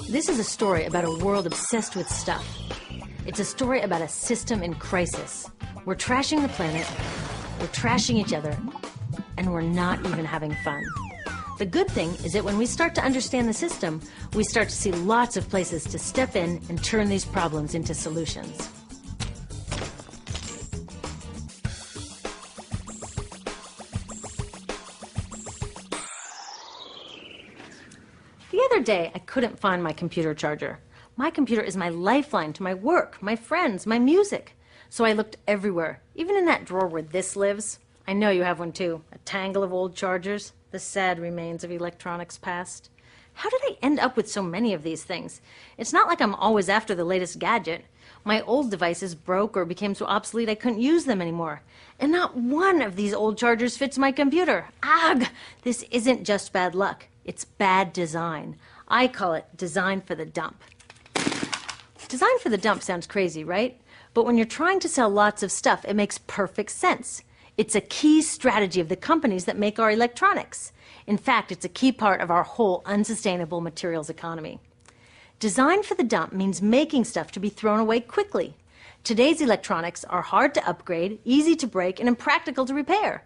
This is a story about a world obsessed with stuff. It's a story about a system in crisis. We're trashing the planet, we're trashing each other, and we're not even having fun. The good thing is that when we start to understand the system, we start to see lots of places to step in and turn these problems into solutions. The other day, I couldn't find my computer charger. My computer is my lifeline to my work, my friends, my music. So I looked everywhere, even in that drawer where this lives. I know you have one too, a tangle of old chargers, the sad remains of electronics past. How did I end up with so many of these things? It's not like I'm always after the latest gadget. My old devices broke or became so obsolete I couldn't use them anymore. And not one of these old chargers fits my computer. Ugh! This isn't just bad luck. It's bad design. I call it design for the dump. Design for the dump sounds crazy, right? But when you're trying to sell lots of stuff, it makes perfect sense. It's a key strategy of the companies that make our electronics. In fact, it's a key part of our whole unsustainable materials economy. Design for the dump means making stuff to be thrown away quickly. Today's electronics are hard to upgrade, easy to break, and impractical to repair.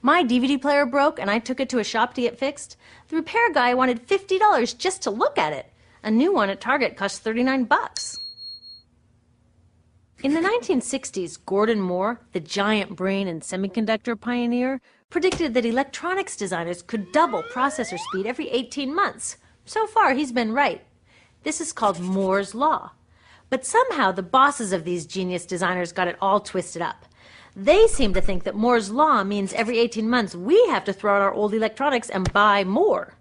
My DVD player broke and I took it to a shop to get fixed. The repair guy wanted $50 just to look at it. A new one at Target cost $39. In the 1960s, Gordon Moore, the giant brain and semiconductor pioneer, predicted that electronics designers could double processor speed every 18 months. So far, he's been right. This is called Moore's Law. But somehow, the bosses of these genius designers got it all twisted up. They seem to think that Moore's Law means every 18 months we have to throw out our old electronics and buy more.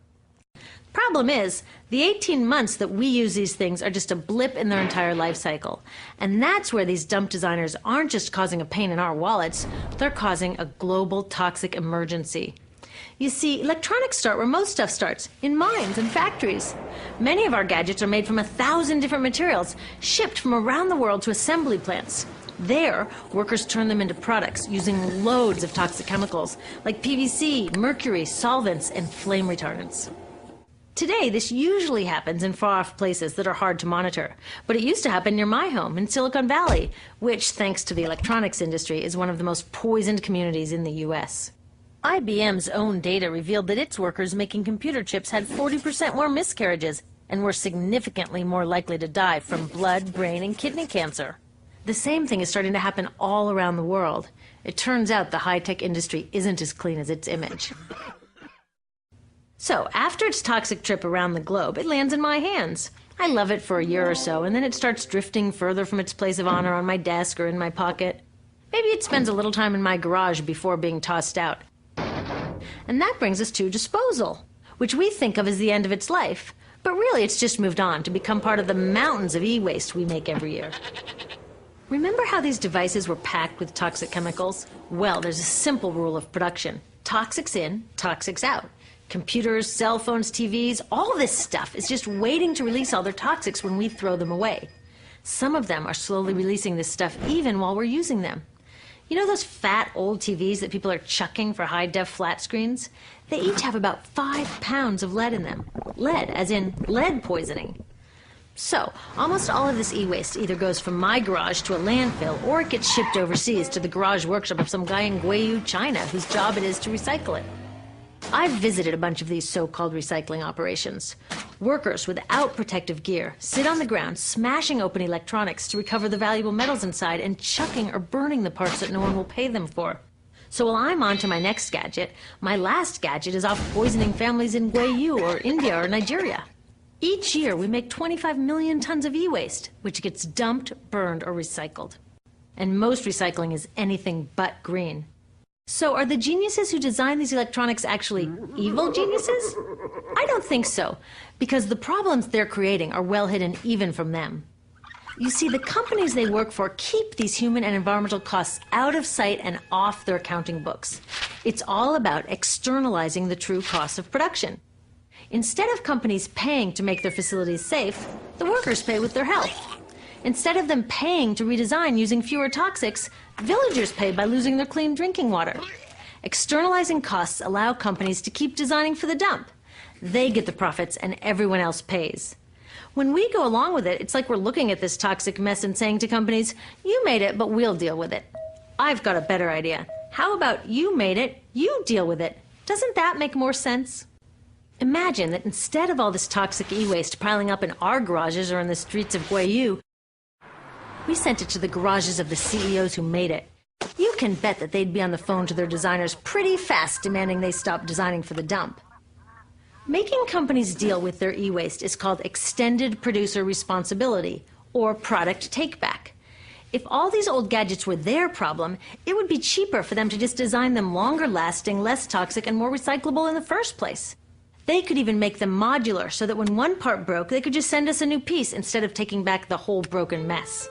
Problem is, the 18 months that we use these things are just a blip in their entire life cycle. And that's where these dump designers aren't just causing a pain in our wallets, they're causing a global toxic emergency. You see, electronics start where most stuff starts, in mines and factories. Many of our gadgets are made from 1,000 different materials, shipped from around the world to assembly plants. There, workers turn them into products using loads of toxic chemicals like PVC, mercury, solvents, and flame retardants. Today, this usually happens in far-off places that are hard to monitor, but it used to happen near my home in Silicon Valley, which, thanks to the electronics industry, is one of the most poisoned communities in the U.S. IBM's own data revealed that its workers making computer chips had 40% more miscarriages and were significantly more likely to die from blood, brain, and kidney cancer. The same thing is starting to happen all around the world. It turns out the high-tech industry isn't as clean as its image. So, after its toxic trip around the globe, it lands in my hands. I love it for a year or so, and then it starts drifting further from its place of honor on my desk or in my pocket. Maybe it spends a little time in my garage before being tossed out. And that brings us to disposal, which we think of as the end of its life. But really, it's just moved on to become part of the mountains of e-waste we make every year. Remember how these devices were packed with toxic chemicals? Well, there's a simple rule of production. Toxics in, toxics out. Computers, cell phones, TVs, all this stuff is just waiting to release all their toxics when we throw them away. Some of them are slowly releasing this stuff even while we're using them. You know those fat old TVs that people are chucking for high-def flat screens? They each have about 5 pounds of lead in them. Lead, as in lead poisoning. So, almost all of this e-waste either goes from my garage to a landfill or it gets shipped overseas to the garage workshop of some guy in Guiyu, China, whose job it is to recycle it. I've visited a bunch of these so-called recycling operations. Workers without protective gear sit on the ground smashing open electronics to recover the valuable metals inside and chucking or burning the parts that no one will pay them for. So while I'm on to my next gadget, my last gadget is off poisoning families in Guiyu or India or Nigeria. Each year we make 25 million tons of e-waste, which gets dumped, burned, or recycled. And most recycling is anything but green. So are the geniuses who design these electronics actually evil geniuses? I don't think so, because the problems they're creating are well hidden even from them. You see, the companies they work for keep these human and environmental costs out of sight and off their accounting books. It's all about externalizing the true cost of production. Instead of companies paying to make their facilities safe, the workers pay with their health. Instead of them paying to redesign using fewer toxics, villagers pay by losing their clean drinking water. Externalizing costs allow companies to keep designing for the dump. They get the profits and everyone else pays. When we go along with it, it's like we're looking at this toxic mess and saying to companies, you made it, but we'll deal with it. I've got a better idea. How about you made it, you deal with it? Doesn't that make more sense? Imagine that instead of all this toxic e-waste piling up in our garages or in the streets of Guayu, we sent it to the garages of the CEOs who made it. You can bet that they'd be on the phone to their designers pretty fast demanding they stop designing for the dump. Making companies deal with their e-waste is called extended producer responsibility, or product take-back. If all these old gadgets were their problem, it would be cheaper for them to just design them longer lasting, less toxic, and more recyclable in the first place. They could even make them modular so that when one part broke, they could just send us a new piece instead of taking back the whole broken mess.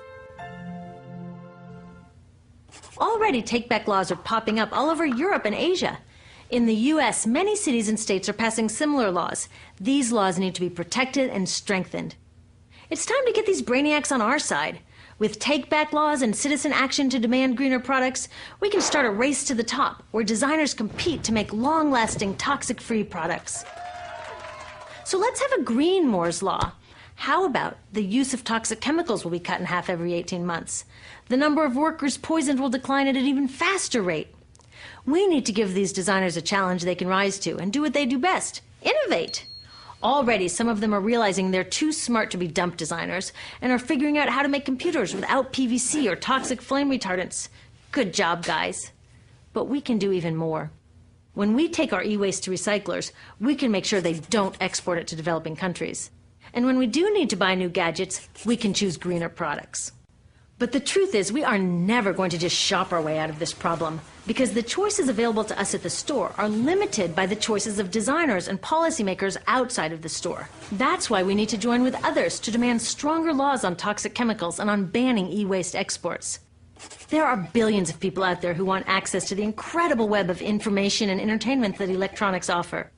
Already take-back laws are popping up all over Europe and Asia. In the US, many cities and states are passing similar laws. These laws need to be protected and strengthened. It's time to get these brainiacs on our side. With take-back laws and citizen action to demand greener products, we can start a race to the top where designers compete to make long-lasting, toxic-free products. So let's have a green Moore's Law. How about the use of toxic chemicals will be cut in half every 18 months? The number of workers poisoned will decline at an even faster rate. We need to give these designers a challenge they can rise to and do what they do best: innovate. Already, some of them are realizing they're too smart to be dump designers and are figuring out how to make computers without PVC or toxic flame retardants. Good job, guys. But we can do even more. When we take our e-waste to recyclers, we can make sure they don't export it to developing countries. And when we do need to buy new gadgets, we can choose greener products. But the truth is, we are never going to just shop our way out of this problem, because the choices available to us at the store are limited by the choices of designers and policymakers outside of the store. That's why we need to join with others to demand stronger laws on toxic chemicals and on banning e-waste exports. There are billions of people out there who want access to the incredible web of information and entertainment that electronics offer.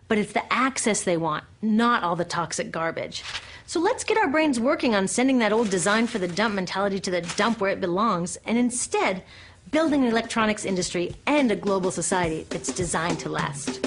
But it's the access they want, not all the toxic garbage. So let's get our brains working on sending that old design for the dump mentality to the dump where it belongs, and instead building an electronics industry and a global society that's designed to last.